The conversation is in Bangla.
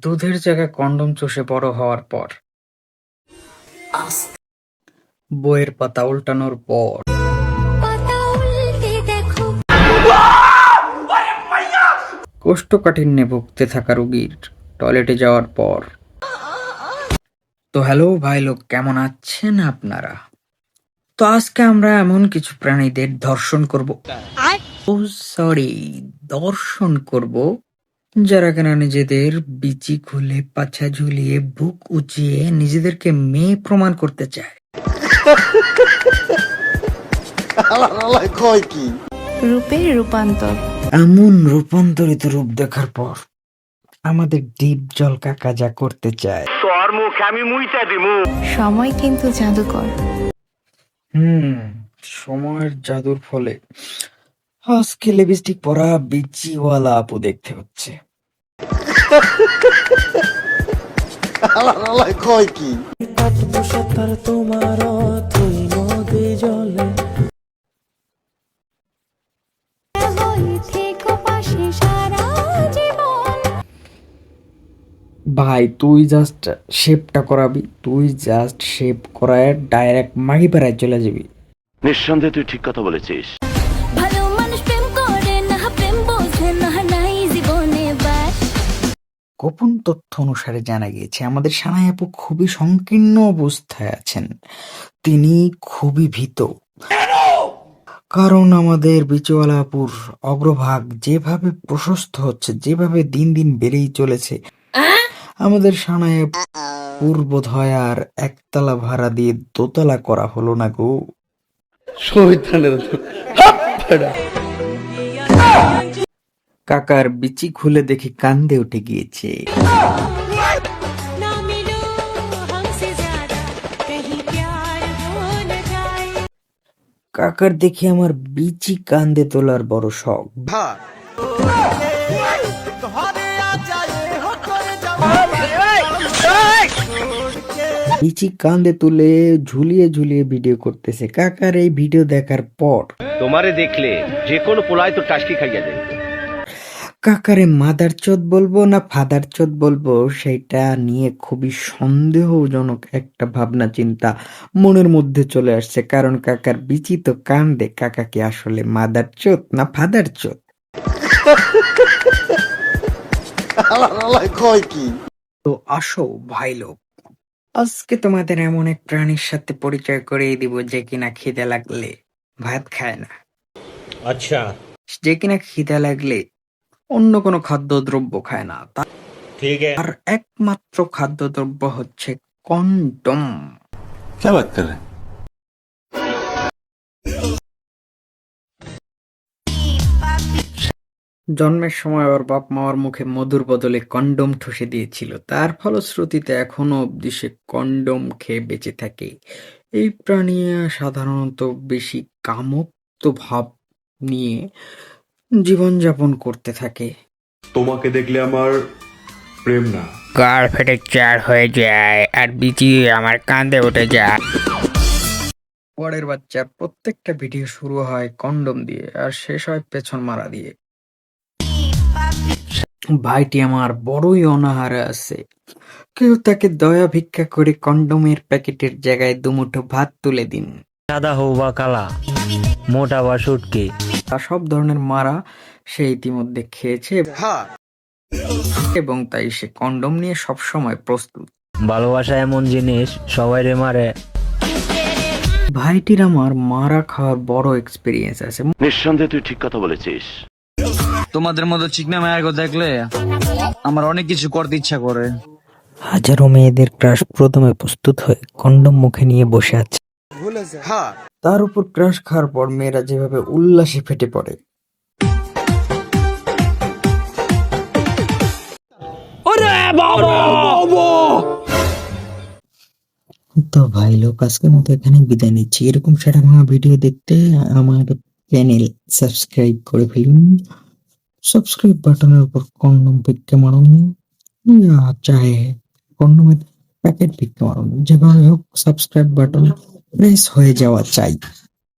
দুধের জায়গায় কন্ডম চষে বড় হওয়ার পর, বইয়ের পাতা উল্টানোর পর, কোষ্ঠকাঠিন্যে ভুগতে থাকা রোগীর টয়লেটে যাওয়ার পর। তো হ্যালো ভাই লোক, কেমন আছেন আপনারা? তো আজকে আমরা এমন কিছু প্রাণীদের দর্শন করব যারা কিনা নিজেদের বিচি খুলে পাছা ঝুলিয়ে বুক উঁচিয়ে নিজেদেরকে মেয়ে প্রমাণ করতে চায়। রূপের রূপান্তর। এমন রূপান্তরিত রূপ দেখার পর আমাদের ডিপ জল কাকা যা করতে চায়। সময় কিন্তু জাদুকর। সময়ের জাদুর ফলে আজকে লিপস্টিক পরা বিচিওয়ালা আপু দেখতে হচ্ছে। ভাই তুই জাস্ট শেপটা করাবি, তুই জাস্ট শেপ করায় ডাইরেক্ট মাগি পাড়ায় চলে যাবি। নিঃসন্দেহে তুই ঠিক কথা বলেছিস। গোপন তথ্য অনুসারে জানা গিয়েছে আমাদের সানাই আপু খুবই সংকীর্ণ অবস্থায় আছেন। তিনি খুবই ভীত, কারণ আমাদের বিচওয়ালা আপুর অগ্রভাগ যেভাবে প্রশস্ত হচ্ছে, যেভাবে দিন দিন বেড়েই চলেছে, আমাদের সানাই আপুর বোধহয় আর একতলা ভাড়া দিয়ে দোতলা করা হলো না গো। কাকার বিচি খুলে দেখে কান্দে উঠে গিয়েছে। কাকার দেখে আমার বিচি কান্দে তোলার বড় শখ। বিচি কান্দে তুলে ঝুলিয়ে ঝুলিয়ে ভিডিও করতেছে। কাকার এই ভিডিও দেখার পর তোমারে দেখলে যে কোনো পোলায় তো টাসকি খাইয়া যায়। কাকারে মাদার চোদ বলবো না ফাদার চোদ বলবো, সেটা নিয়ে খুবই সন্দেহজনক একটা ভাবনা চিন্তা মনের মধ্যে চলে আসছে। কারণ কাকার বিচি তো কান্দে, কাকাকে আসলে মাদার চোদ না ফাদার চোদ? তো আসো ভাই লোক, আজকে তোমাদের এমন এক প্রাণীর সাথে পরিচয় করিয়ে দিব যে কিনা খিদে লাগলে ভাত খায় না। আচ্ছা, যে কিনা খিদে লাগলে অন্য কোনো খাদ্যদ্রব্য খায় না, আর একমাত্র খাদ্যদ্রব্য হচ্ছে কন্ডম। জন্মের সময় ওর বাপ মার মুখে মধুর বদলে কন্ডম ঠুসে দিয়েছিল, তার ফলশ্রুতিতে এখনো অব্দি সে কন্ডম খেয়ে বেঁচে থাকে। এই প্রাণী সাধারণত বেশি কামুক্ত ভাব নিয়ে জীবনযাপন করতে থাকে। তোমাকে দেখলে আমার প্রেম না, গাল ফেটে চার হয়ে যায় আর বিচি আমার কাঁধে উঠে যায়। পরের বাচ্চার প্রত্যেকটা ভিডিও শুরু হয় কন্ডম দিয়ে আর শেষ হয় পেছন মারা দিয়ে। ভাইটি আমার বড়ই অনাহারে আছে, কেউ তাকে দয়া ভিক্ষা করে কন্ডমের প্যাকেটের জায়গায় দুমুঠো ভাত তুলে দিন। সাদা হোক বা কালা, মোটা বা সুটকি, সব ধরনের মারা সে ইতিমধ্যে খেয়েছে এবং তাই সে কন্ডম নিয়ে সবসময় প্রস্তুত। ভালোবাসা এমন জিনিস, সবাই রে মারে। ভাইটির আমার মারা খাওয়ার বড় এক্সপিরিয়েন্স আছে। নিঃসন্দেহে তুই ঠিক কথা বলেছিস। তোমাদের মতো চিকনা মায়ের দেখলে আমার অনেক কিছু করতে ইচ্ছা করে। হাজারো মেয়েদের ক্রাশ প্রথমে প্রস্তুত হয়ে কন্ডম মুখে নিয়ে বসে আছে, তার উপর ক্রাশ খাওয়ার পর মেয়েরা যেভাবে উল্লাসে ফেটে পড়ে। তো ভাই লোক, আজকের মতো এখানে বিদায় নিচ্ছি। এরকম সেটা ভাঙা ভিডিও দেখতে আমার চ্যানেল সাবস্ক্রাইব করে ফেলুন। সাবস্ক্রাইব বাটনের উপর কন্ডম ভিক্ষা মারুন, চাহে কন্ডমের প্যাকেট ভিক্ষা মারুন, যেভাবে হোক সাবস্ক্রাইব বাটন প্রেস হয়ে যাওয়া চাই।